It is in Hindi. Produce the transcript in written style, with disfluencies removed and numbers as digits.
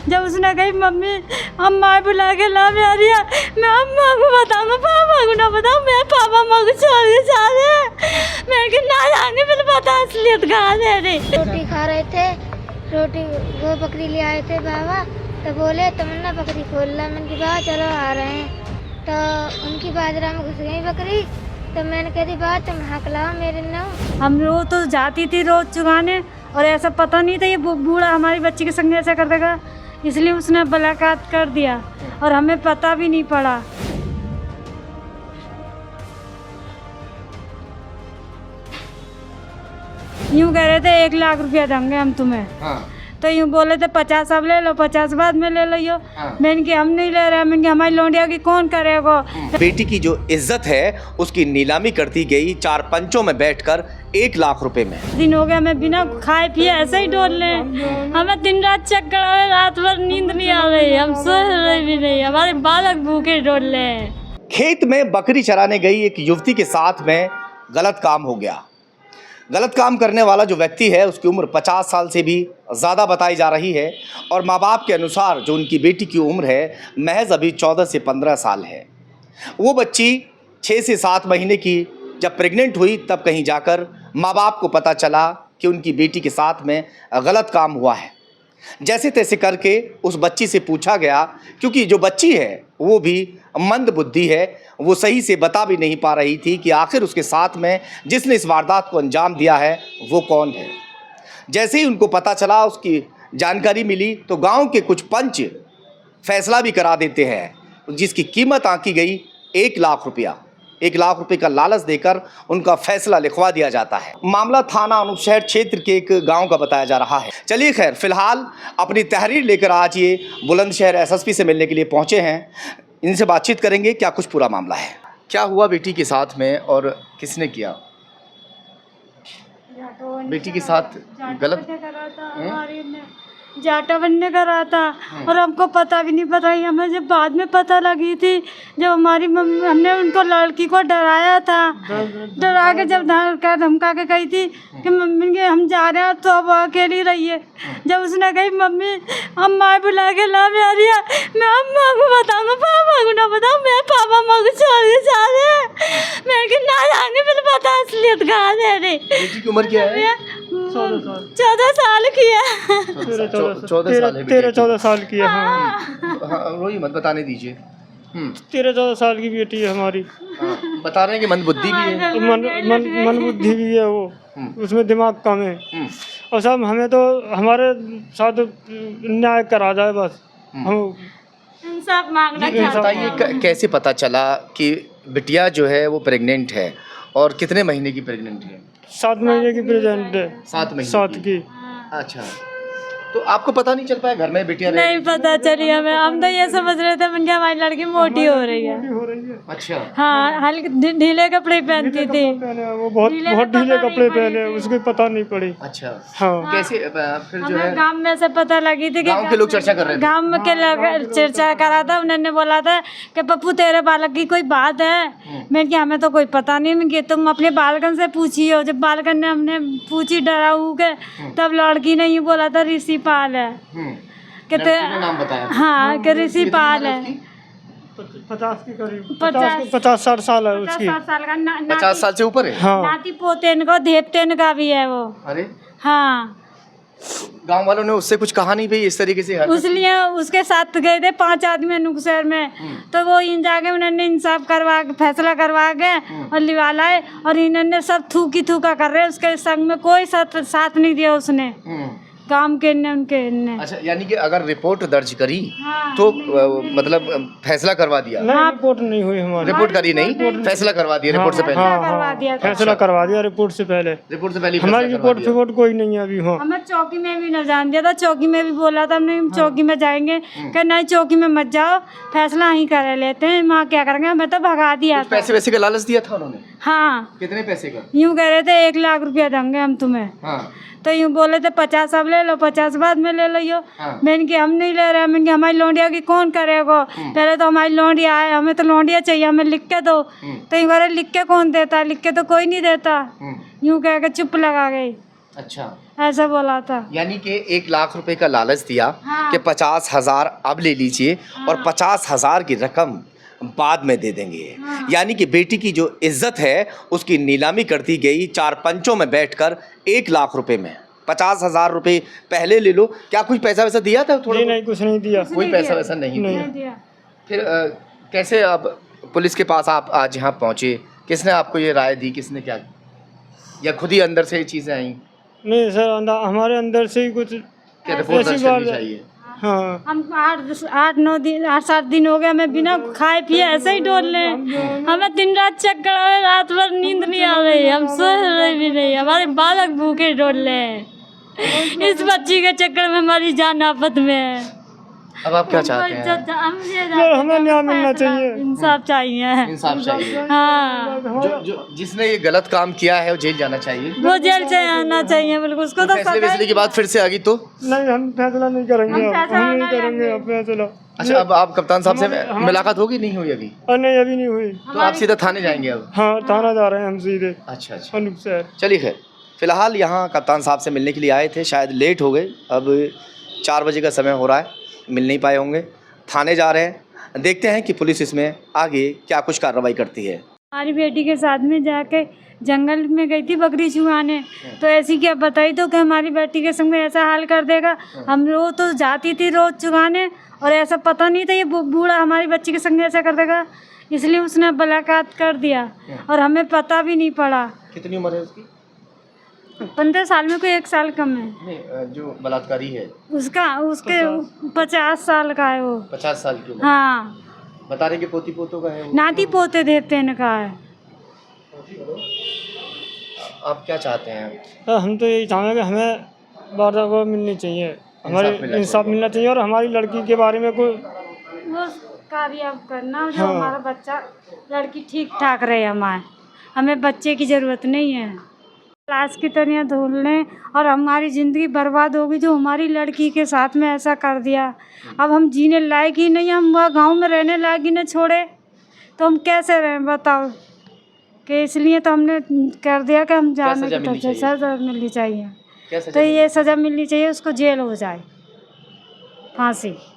जब उसने कही मम्मी अम्मा बुला के ला मेरी, मैं अम्मा को बताऊँ पापा को ना बताऊँ, मैं पापा अम्मा को छोड़ के जा रहे, मैं कि ना जाने फिर पता असलियत कहाँ दे रही। रोटी खा रहे थे, रोटी वो बकरी ले आए थे बाबा, तो बोले तमन्ना बकरी खोल ला। मैंने कहा बाबा चलो आ रहे हैं, तो उनकी बाजरा में घुस गई बकरी, तो मैंने कह दी बात तुम हक लाओ मेरे नाम। हम रोज तो जाती थी रोज चुगाने, और ऐसा पता नहीं था ये बूढ़ा हमारी बच्ची के संग ऐसा कर देगा, इसलिए उसने बलात्कार कर दिया और हमें पता भी नहीं पड़ा। यूँ कह रहे थे 1 लाख रुपया देंगे हम तुम्हें। हाँ। तो यूँ बोले थे 50 अब ले लो, 50 बाद में ले लो। हाँ। मैंने कि हम नहीं ले रहे, मैंने कि हमारी लौंडिया की कौन करेगा। बेटी की जो इज्जत है उसकी नीलामी कर दी गई 4 पंचों में बैठकर 1 लाख रुपए में। दिन हो गया मैं बिना खाए पिए ऐसे ही डोल ले, हमें दिन रात चक्कर आ रहे, रात भर नींद नहीं आ रही, हम सो रहे भी नहीं, हमारे बालक भूखे डोल ले। खेत में बकरी चराने गई एक युवती के साथ में गलत काम हो गया। गलत काम करने वाला जो व्यक्ति है उसकी उम्र 50 साल से भी ज़्यादा बताई जा रही है, और माँ बाप के अनुसार जो उनकी बेटी की उम्र है महज अभी 14 से 15 साल है। वो बच्ची 6 से 7 महीने की जब प्रेग्नेंट हुई तब कहीं जाकर माँ बाप को पता चला कि उनकी बेटी के साथ में गलत काम हुआ है। जैसे तैसे करके उस बच्ची से पूछा गया, क्योंकि जो बच्ची है वो भी मंद बुद्धि है, वो सही से बता भी नहीं पा रही थी कि आखिर उसके साथ में जिसने इस वारदात को अंजाम दिया है वो कौन है। जैसे ही उनको पता चला, उसकी जानकारी मिली, तो गांव के कुछ पंच फैसला भी करा देते हैं, जिसकी कीमत आंकी गई 1 लाख रुपया। 1 लाख रुपए का लालच देकर उनका फैसला लिखवा दिया जाता है। मामला थाना अनुशहर क्षेत्र के एक गांव का बताया जा रहा है। चलिए खैर, फिलहाल अपनी तहरीर लेकर आज ये बुलंदशहर एसएसपी से मिलने के लिए पहुंचे हैं। इनसे बातचीत करेंगे क्या कुछ पूरा मामला है, क्या हुआ बेटी के साथ में और किसने किया। बेटी के साथ गलत जाटा बनने का रहा था, और हमको पता भी नहीं पता, हमें जब बाद में पता लगी थी, जब हमारी मम्मी, हमने उनको लड़की को डराया था, डरा के जब धमका के कही थी कि मम्मी के हम जा रहे हैं तो अब अकेली रहिए। जब उसने कही मम्मी अम्मा बुला के ला मेरी, मैं अम्मा को बताऊँ पापा को ना बताऊँ, मैं पापा अम्मा को छोड़ के जा रहे, मैं कि ना जाने फिर पता असलियत कहाँ दे रही। बेटी की उम्र क्या है? 14 साल की है। 13-14 साल की है। हाँ, रोई मत, बताने दीजिए। 13-14 साल की बेटी है हमारी। बता रहे हैं कि मंदबुद्धि भी है। मन बुद्धि भी है, वो उसमें दिमाग कम है। और सब हमें तो हमारे साथ न्याय करा जाए बस, हम इंसाफ मांगना चाहते हैं। बताइए कैसे पता चला कि बिटिया जो है वो प्रेग्नेंट है, और कितने महीने की प्रेग्नेंट है? 7 महीने की प्रेग्नेंट है। 7 महीने 7 की। अच्छा, तो आपको पता नहीं चल पाया घर में बिटिया नहीं पता चली हमें, हम तो ये समझ रहे थे कि हमारी लड़की मोटी हो रही है। अच्छा। हाँ, हल्के ढीले कपड़े पहनती थी, वो बहुत ढीले कपड़े पहने, उसको पता नहीं पड़ी। अच्छा। हाँ। कैसे फिर जो है गांव में से पता लगी थी कि गांव के लोग चर्चा कर रहे थे। गांव में के लोग चर्चा करा था, उन्होंने बोला था कि पप्पू तेरे बालक की कोई बात है। मैंने कहा हमें तो कोई पता नहीं, मैं तुम अपने बालकन से पूछी हो। जब बालकन ने हमने पूछी डराऊ के, तब लड़की ने यूँ बोला था ऋषि पाल है। कहते नाम बताया। हाँ, कि ऋषि पाल है। 50 के करीब, 50-60 साल है उसकी। 50 साल का 50 साल से ऊपर है। हाँ। नाती पोतेन को देवतेन का भी है वो। अरे हाँ, गांव वालों ने उससे कुछ कहा नहीं भाई इस तरीके से? उसलिए उसके साथ गए थे 5 आदमी अनुशहर में, तो वो इन जाके उन्होंने इंसाफ करवा के फैसला करवा के और लिवा लाए, और इन्होंने सब थूकी थूका कर रहे, उसके संग में कोई साथ नहीं दिया उसने, काम के ने उनके ने। अच्छा, यानी कि अगर रिपोर्ट दर्ज करी हाँ, तो मतलब फैसला करवा दिया? नहीं, रिपोर्ट नहीं हुई हमारी। रिपोर्ट करी नहीं, फैसला करवा दिया रिपोर्ट से पहले। करवा दिया था। फैसला करवा दिया रिपोर्ट से पहले। रिपोर्ट से पहले हमारी रिपोर्ट कोई नहीं है अभी। हाँ, हमें चौकी में भी न जान दिया था, चौकी में भी बोला था हमने चौकी में जाएंगे, कि नहीं चौकी में मत जाओ, फैसला ही कर लेते हैं, वहाँ क्या करेंगे, हमें तो भगा दिया था। पैसे वैसे का लालच दिया था उन्होंने? हाँ। कितने पैसे का? यूँ कह रहे थे 1 लाख रुपया देंगे हम तुम्हें। हाँ। तो यूँ बोले थे 50 अब ले लो, 50 बाद में ले लो। हाँ। मैंने कि हम नहीं ले रहे, मैंने कि हमारी लौंडिया की कौन करेगा, पहले तो हमारी लौंडिया आए, हमें तो लौंडिया चाहिए, हमें लिख के दो। तो यूँ लिख के कौन देता, लिख के तो कोई नहीं देता। यूँ कह के चुप लगा गई। अच्छा, ऐसा बोला था। यानी कि 1 लाख रुपए का लालच दिया हाँ। कि 50,000 अब ले लीजिए और 50,000 की रकम बाद में दे देंगे। यानी कि बेटी की जो इज्जत है उसकी नीलामी कर दी गई 4 पंचों में बैठकर 1 लाख रुपए में। 50,000 रुपए पहले ले लो। क्या कुछ पैसा वैसा दिया था? थोड़ा नहीं, कुछ नहीं दिया। कोई पैसा वैसा नहीं दिया। नहीं दिया। फिर कैसे अब पुलिस के पास आप आज यहाँ पहुँचे? किसने आपको ये राय दी? किसने क्या, या खुद ही अंदर से ये चीज़ें आई? नहीं सर, हमारे अंदर से ही कुछ क्या रिपोर्ट दर्ज करनी चाहिए? हाँ। हम 8-9 दिन 8-7 दिन हो गया, हमें बिना खाए पिए ऐसे ही डोल ले। हमें दिन रात चक्कर आवे, रात भर नींद नहीं आ रही, हम सो रहे भी नहीं, हमारे बालक भूखे डोल ले। इस बच्ची के चक्कर में हमारी जान आफत में है। अब आप क्या चाहते हैं? सर हमें न्याय मिलना चाहिए, इंसाफ चाहिए। इंसाफ चाहिए। हाँ, जो जिसने ये गलत काम किया है वो जेल जाना चाहिए। वो जेल से आना चाहिए बिल्कुल। उसको तो फैसले के बाद फिर से आ गई तो नहीं, हम फैसला नहीं करेंगे, हम नहीं करेंगे अब फैसला। अच्छा, अब आप कप्तान साहब से मुलाकात होगी? नहीं हुई अभी? नहीं, अभी नहीं हुई। तो आप सीधा थाने जाएंगे अब? हाँ, थाना जा रहे हैं हम सीधे। अच्छा अच्छा, अनूप सर। चलिए खैर, फिलहाल यहाँ कप्तान साहब से मिलने के लिए आए थे, शायद लेट हो गए। अब 4 बजे का समय हो रहा है, मिल नहीं पाए होंगे। थाने जा रहे हैं, देखते हैं कि पुलिस इसमें आगे क्या कुछ कार्रवाई करती है। हमारी बेटी के साथ में जाके जंगल में गई थी बकरी चुगाने, तो ऐसी क्या बताई तो कि हमारी बेटी के संग में ऐसा हाल कर देगा। हम रोज तो जाती थी रोज चुगाने, और ऐसा पता नहीं था ये बूढ़ा हमारी बच्ची के संग ऐसा कर देगा, इसलिए उसने बलात्कार कर दिया और हमें पता भी नहीं पड़ा। कितनी उम्र है उसकी? 15 साल में कोई 1 साल कम है। नहीं, जो बलात्कारी है उसके 50 साल का है वो। 50 साल की उम्र। हाँ, बता रहे कि पोती पोतों का है वो। नाती पोते देते ने कहा है। आप क्या चाहते हैं? हम तो यही चाहेंगे कि हमें वारदात को मिलनी चाहिए, हमारे इंसाफ मिलना चाहिए, और हमारी लड़की के बारे में कोई वो कार्य करना जो हाँ। हमारा बच्चा लड़की ठीक ठाक रहे। हमें बच्चे की ज़रूरत नहीं है। लाश की तरह धुल लें और हमारी ज़िंदगी बर्बाद होगी जो हमारी लड़की के साथ में ऐसा कर दिया। अब हम जीने लायक ही नहीं, हम वह गांव में रहने लायक ही न छोड़े तो हम कैसे रहें बताओ। कि इसलिए तो हमने कर दिया कि हम जाने सज़ा मिलनी चाहिए? सज़ा मिलनी चाहिए। क्या सज़ा तो ये सज़ा मिलनी चाहिए, उसको जेल हो जाए, फांसी।